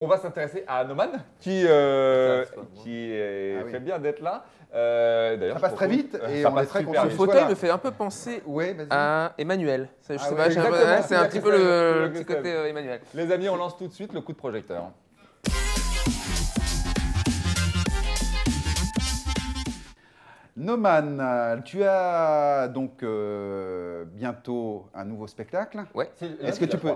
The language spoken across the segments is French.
On va s'intéresser à Noman qui fait bien d'être là. D'ailleurs, ça passe très vite et ça on est passe très super content. Ce vite. fauteuil me fait un peu penser Ouais, vas-y. à Emmanuel. Je sais ouais, pas, exactement, c'est un petit peu le petit Christelle. côté Emmanuel. Les amis, on lance tout de suite le coup de projecteur. Noman, tu as donc bientôt un nouveau spectacle. Ouais, Est-ce que tu peux...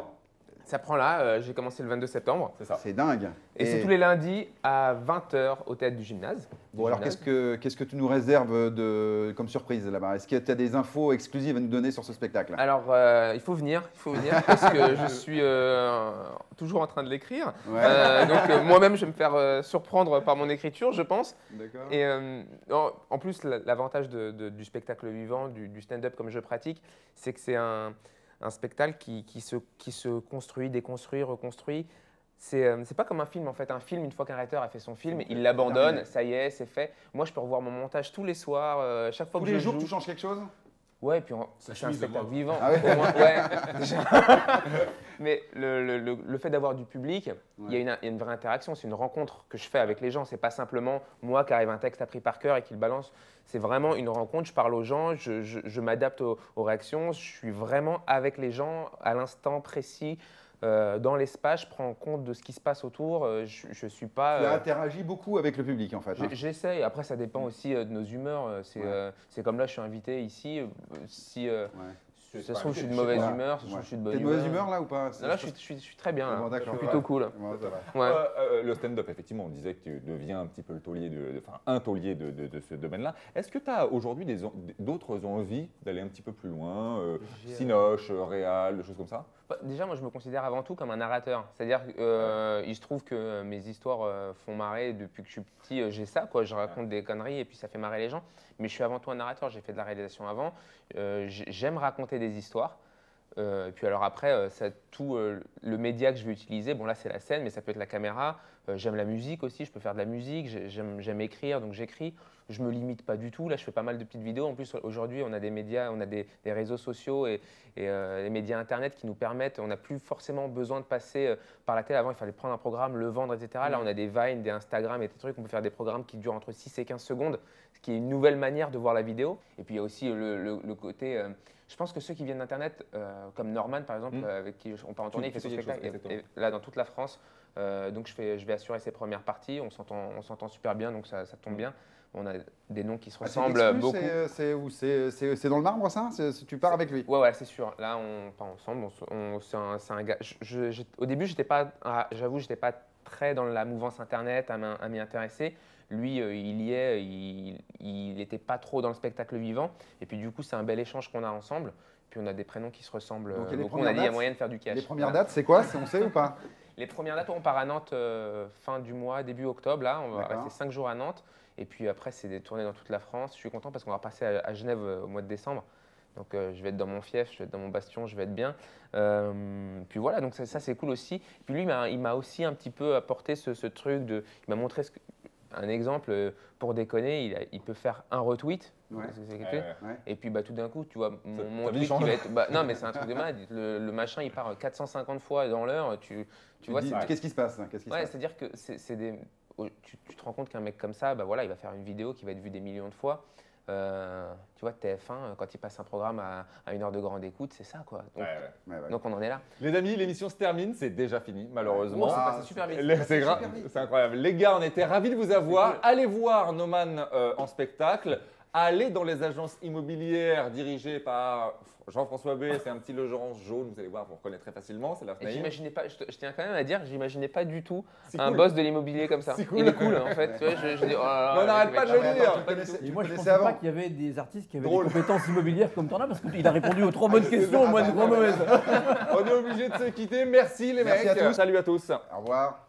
ça prend là. J'ai commencé le 22 septembre. C'est ça. C'est dingue. Et c'est tous les lundis à 20 h au théâtre du gymnase. Bon, alors qu'est-ce que tu nous réserves comme surprise là-bas? Est-ce que tu as des infos exclusives à nous donner sur ce spectacle? Alors, il faut venir parce que je suis toujours en train de l'écrire. Ouais. Donc, moi-même, je vais me faire surprendre par mon écriture, je pense. D'accord. Et en plus, l'avantage du spectacle vivant, du stand-up comme je pratique, c'est que c'est un spectacle qui se construit, déconstruit, reconstruit. C'est pas comme un film en fait. Un film, une fois qu'un réalisateur a fait son film, il l'abandonne, ça y est, c'est fait. Moi, je peux revoir mon montage tous les soirs, chaque fois Tous que les je jours, joue. tu changes quelque chose? Ouais, et puis c'est un spectacle vivant. Ah ouais. Au moins, ouais, déjà. Mais le fait d'avoir du public, il y a une vraie interaction. C'est une rencontre que je fais avec les gens. C'est pas simplement moi qui arrive un texte appris par cœur et qui le balance. C'est vraiment une rencontre. Je parle aux gens, je m'adapte aux réactions. Je suis vraiment avec les gens à l'instant précis. Dans l'espace, je prends compte de ce qui se passe autour. Je suis pas. Tu as interagi beaucoup avec le public en fait. Hein. J'essaye. Après, ça dépend aussi de nos humeurs. C'est comme là, je suis invité ici. Si ça se trouve, je suis de mauvaise humeur, ça se trouve, je suis de bonne humeur. T'es de mauvaise humeur là ou pas? Non, là, je suis très bien. Là. Bon, Je suis plutôt cool. Bon, ça va. Ouais. Le stand-up, effectivement, on disait que tu deviens un petit peu le taulier un taulier de ce domaine-là. Est-ce que tu as aujourd'hui d'autres envies d'aller un petit peu plus loin, cinoche, réal, des choses comme ça? Déjà, moi, je me considère avant tout comme un narrateur. C'est-à-dire qu'il se trouve que mes histoires font marrer depuis que je suis petit. J'ai ça, quoi. Je raconte des conneries et puis ça fait marrer les gens. Mais je suis avant tout un narrateur. J'ai fait de la réalisation avant. J'aime raconter des histoires. Et puis alors après, le média que je vais utiliser, bon là c'est la scène, mais ça peut être la caméra. J'aime la musique aussi, je peux faire de la musique. J'aime écrire, donc j'écris. Je me limite pas du tout. Là, je fais pas mal de petites vidéos. En plus, aujourd'hui, on a des médias, on a des réseaux sociaux et les médias internet qui nous permettent. On n'a plus forcément besoin de passer par la télé. Avant, il fallait prendre un programme, le vendre, etc. Là, on a des Vine, des Instagram et des trucs. On peut faire des programmes qui durent entre 6 et 15 secondes, ce qui est une nouvelle manière de voir la vidéo. Et puis, il y a aussi le côté. Je pense que ceux qui viennent d'Internet, comme Norman par exemple, avec qui on part en tournée, il fait son spectacle, et là dans toute la France. Donc je vais assurer ses premières parties. On s'entend super bien, donc ça tombe bien. On a des noms qui se ressemblent beaucoup. C'est où? C'est dans le marbre ça? Tu pars avec lui? Ouais, c'est sûr. Là, on part ensemble. C'est un gars. Au début, j'avoue, j'étais pas très dans la mouvance Internet à m'y intéresser. Lui, il y est, il n'était pas trop dans le spectacle vivant. Et puis du coup, c'est un bel échange qu'on a ensemble. Puis on a des prénoms qui se ressemblent beaucoup. On a dit qu'il y a moyen de faire du cash. Les premières dates, c'est quoi? On sait ou pas? Les premières dates, on part à Nantes fin du mois, début octobre. Là, on va rester 5 jours à Nantes. Et puis après, c'est des tournées dans toute la France. Je suis content parce qu'on va passer à Genève au mois de décembre. Donc je vais être dans mon fief, je vais être dans mon bastion, je vais être bien. Puis voilà, donc ça c'est cool aussi. Puis lui, il m'a aussi un petit peu apporté ce truc il m'a montré un exemple, pour déconner, il peut faire un retweet. Et puis tout d'un coup, tu vois, mon tweet qui va être. Non, mais c'est un truc de malade. Le machin, il part 450 fois dans l'heure. Tu vois, qu'est-ce qui se passe? C'est-à-dire que tu te rends compte qu'un mec comme ça, il va faire une vidéo qui va être vue des millions de fois. Tu vois, TF1, quand il passe un programme à 1 heure de grande écoute, c'est ça, quoi. Donc on en est là. Les amis, l'émission se termine, c'est déjà fini, malheureusement. C'est passé super vite. C'est incroyable. Les gars, on était ravis de vous avoir. Cool. Allez voir Noman en spectacle. Allez dans les agences immobilières dirigées par Jean-François B, c'est un petit logence jaune, vous allez voir, vous reconnaîtrez facilement, c'est la FNAIM. J'imaginais pas, je tiens quand même à dire, j'imaginais pas du tout un boss de l'immobilier comme ça. Cool. Il est cool en fait. Tu vois, je dis, oh là là, on n'arrête pas de le dire. Et moi je ne pensais pas qu'il y avait des artistes qui avaient des compétences immobilières comme t'en as, parce qu'il a répondu aux 3 bonnes questions, moi une 3 mauvaises. On est obligé de se quitter, merci les mecs. À tous. Salut à tous. Au revoir.